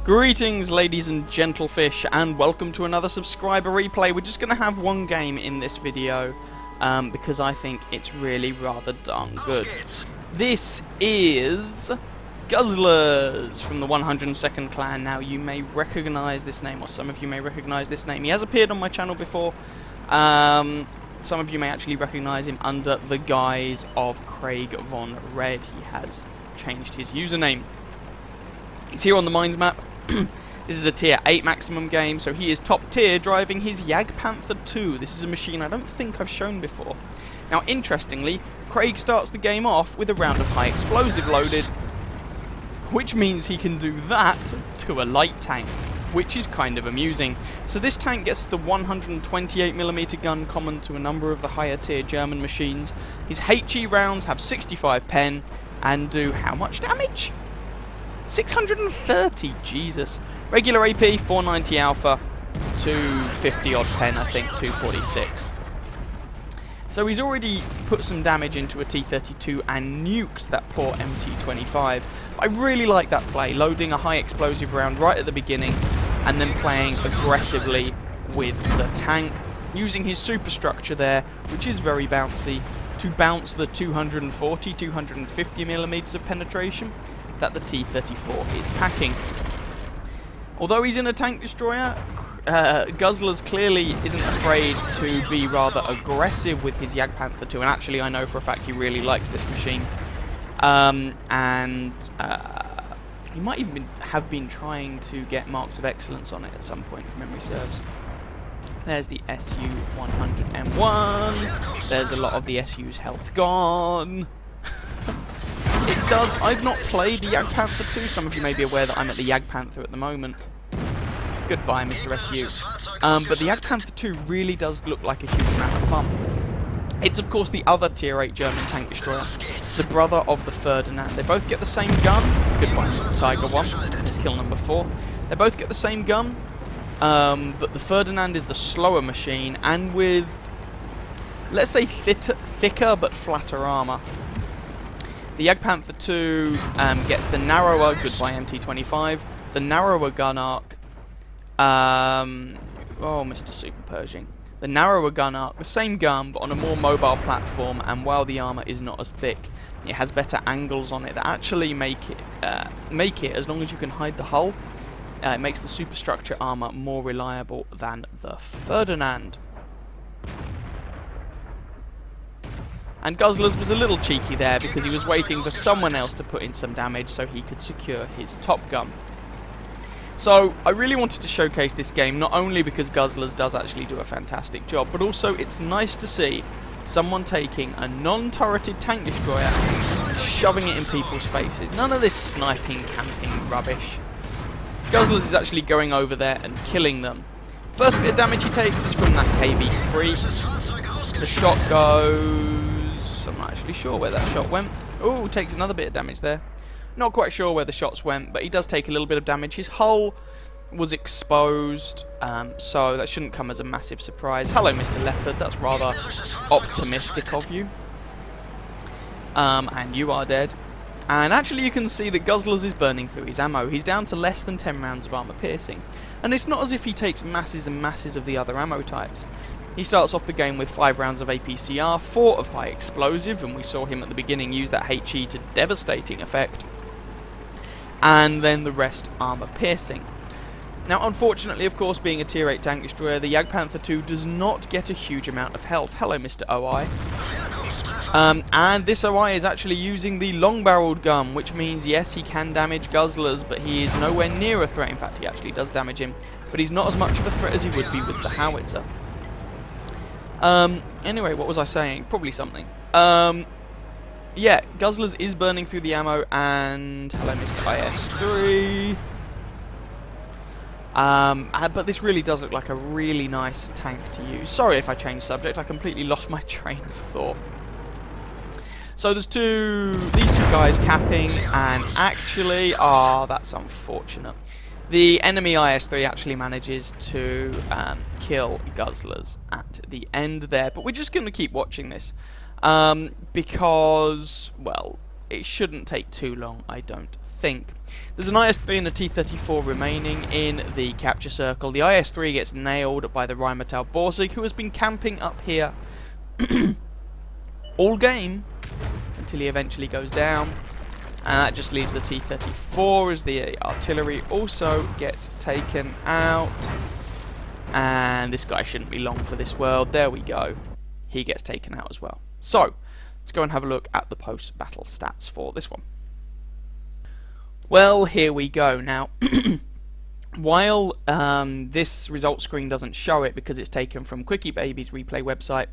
Greetings ladies and gentlefish, and welcome to another subscriber replay. We're just going to have one game in this video because I think it's really rather darn good. This is Guzzlers from the 102nd clan. Now you may recognise this name, or some of you may recognise this name. He has appeared on my channel before. Some of you may actually recognise him under the guise of Craig Von Red. He has changed his username. He's here on the mines map. This is a tier 8 maximum game, so he is top tier driving his JPanther 2. This is a machine I don't think I've shown before. Now interestingly, Craig starts the game off with a round of high explosive loaded, which means he can do that to a light tank, which is kind of amusing. So this tank gets the 128mm gun common to a number of the higher tier German machines. His HE rounds have 65 pen and do how much damage? 630, Jesus. Regular AP, 490 alpha, 250 odd pen, I think, 246. So he's already put some damage into a T-32 and nuked that poor MT-25. I really like that play, loading a high explosive round right at the beginning and then playing aggressively with the tank, using his superstructure there, which is very bouncy, to bounce the 240, 250mm of penetration that the T-34 is packing. Although he's in a tank destroyer, Guzzlers clearly isn't afraid to be rather aggressive with his JPanther 2, and actually I know for a fact he really likes this machine. He might even have been trying to get marks of excellence on it at some point, if memory serves. There's the SU-100M1. There's a lot of the SU's health gone. It does. I've not played the JPanther 2. Some of you may be aware that I'm at the JPanther at the moment. Goodbye, Mr. SU. But the JPanther 2 really does look like a huge amount of fun. It's, of course, the other Tier 8 German tank destroyer, the brother of the Ferdinand. They both get the same gun. Goodbye, Mr. Tiger 1. That's kill number 4. They both get the same gun, but the Ferdinand is the slower machine, and with, let's say, thicker but flatter armour. The JPanther 2 gets the narrower, goodbye MT-25, the narrower gun arc, oh, Mr. Super Pershing. The narrower gun arc, the same gun, but on a more mobile platform, and while the armour is not as thick, it has better angles on it that actually make it, as long as you can hide the hull, it makes the superstructure armour more reliable than the Ferdinand. And Guzzlers was a little cheeky there because he was waiting for someone else to put in some damage so he could secure his top gun. So I really wanted to showcase this game, not only because Guzzlers does actually do a fantastic job, but also it's nice to see someone taking a non-turreted tank destroyer and shoving it in people's faces. None of this sniping, camping rubbish. Guzzlers is actually going over there and killing them. First bit of damage he takes is from that KV-3. The shot goes... I'm not actually sure where that shot went. Oh, takes another bit of damage there. Not quite sure where the shots went, but he does take a little bit of damage. His hull was exposed, so that shouldn't come as a massive surprise. Hello, Mr. Leopard. That's rather optimistic of you. And you are dead. And actually you can see that Guzzlers is burning through his ammo. He's down to less than 10 rounds of armor piercing. And it's not as if he takes masses and masses of the other ammo types. He starts off the game with 5 rounds of APCR, 4 of high explosive, and we saw him at the beginning use that HE to devastating effect. And then the rest armor piercing. Now unfortunately, of course, being a tier 8 tank destroyer, the JPanther 2 does not get a huge amount of health. Hello, Mr. OI. And this OI is actually using the long-barreled gun, which means, yes, he can damage Guzzlers, but he is nowhere near a threat. In fact, he actually does damage him, but he's not as much of a threat as he would be with the howitzer. Anyway, what was I saying? Probably something. Yeah, Guzzlers is burning through the ammo, and hello, Mr. IS-3. But this really does look like a really nice tank to use. Sorry if I changed subject, I completely lost my train of thought. So there's these two guys capping, and actually, that's unfortunate. The enemy IS-3 actually manages to kill Guzzlers at the end there, but we're just going to keep watching this because, well, it shouldn't take too long, I don't think. There's an IS-3 and a T-34 remaining in the capture circle. The IS-3 gets nailed by the Rheinmetall Borsig, who has been camping up here all game until he eventually goes down. And that just leaves the T-34 as the artillery also gets taken out. And this guy shouldn't be long for this world. There we go. He gets taken out as well. So, let's go and have a look at the post-battle stats for this one. Well, here we go. Now, while this result screen doesn't show it because it's taken from Quickie Baby's replay website,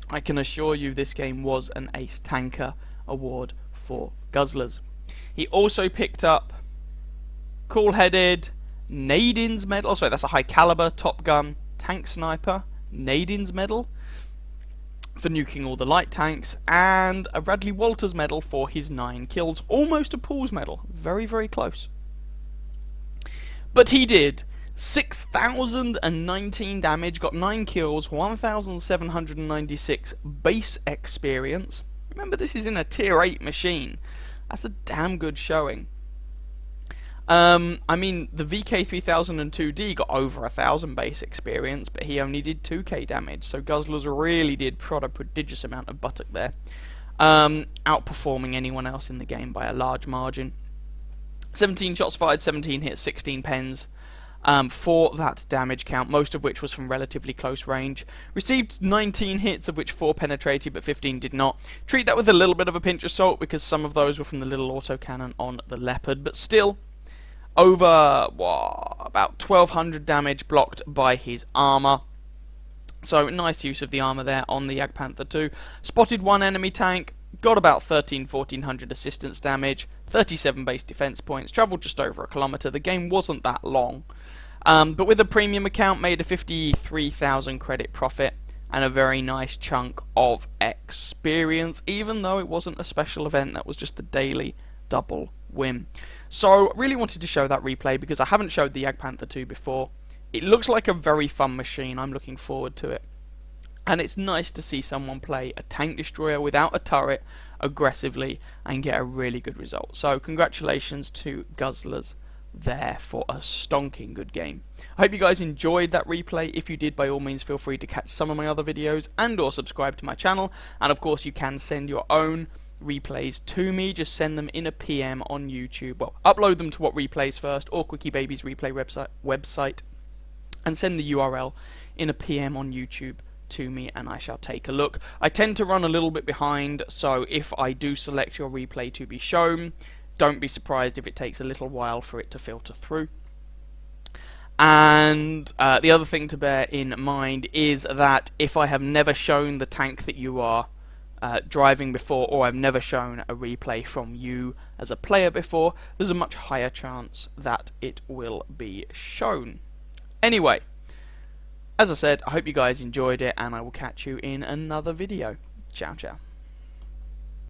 I can assure you this game was an Ace Tanker award for Guzzlers. He also picked up Cool-Headed, Nadin's Medal, sorry, that's a high caliber Top Gun Tank Sniper, Nadin's Medal for nuking all the light tanks, and a Bradley Walters Medal for his 9 kills. Almost a Paul's Medal. Very, very close. But he did 6,019 damage, got 9 kills, 1,796 base experience. Remember, this is in a tier 8 machine. That's a damn good showing. I mean, the VK3002D got over 1,000 base experience, but he only did 2k damage, so Guzzlers really did prod a prodigious amount of buttock there, outperforming anyone else in the game by a large margin. 17 shots fired, 17 hits, 16 pens for that damage count, most of which was from relatively close range. Received 19 hits, of which 4 penetrated, but 15 did not. Treat that with a little bit of a pinch of salt, because some of those were from the little autocannon on the Leopard, but still, over about 1,200 damage blocked by his armor. So nice use of the armor there on the JPanther 2. Spotted 1 enemy tank, got about 1,400 assistance damage, 37 base defense points, travelled just over a kilometre. The game wasn't that long, but with a premium account made a 53,000 credit profit and a very nice chunk of experience, even though it wasn't a special event. That was just the daily double win. So really wanted to show that replay because I haven't showed the JPanther 2 before. It looks like a very fun machine. I'm looking forward to it. And it's nice to see someone play a tank destroyer without a turret aggressively and get a really good result. So congratulations to Guzzlers there for a stonking good game. I hope you guys enjoyed that replay. If you did, by all means feel free to catch some of my other videos and or subscribe to my channel. And of course you can send your own replays to me. Just send them in a PM on YouTube. Well, upload them to What Replays first or Quickie Baby's replay website and send the URL in a PM on YouTube to me and I shall take a look. I tend to run a little bit behind, so if I do select your replay to be shown, don't be surprised if it takes a little while for it to filter through. And the other thing to bear in mind is that if I have never shown the tank that you are driving before, or I've never shown a replay from you as a player before, there's a much higher chance that it will be shown. Anyway, as I said, I hope you guys enjoyed it, and I will catch you in another video. Ciao, ciao.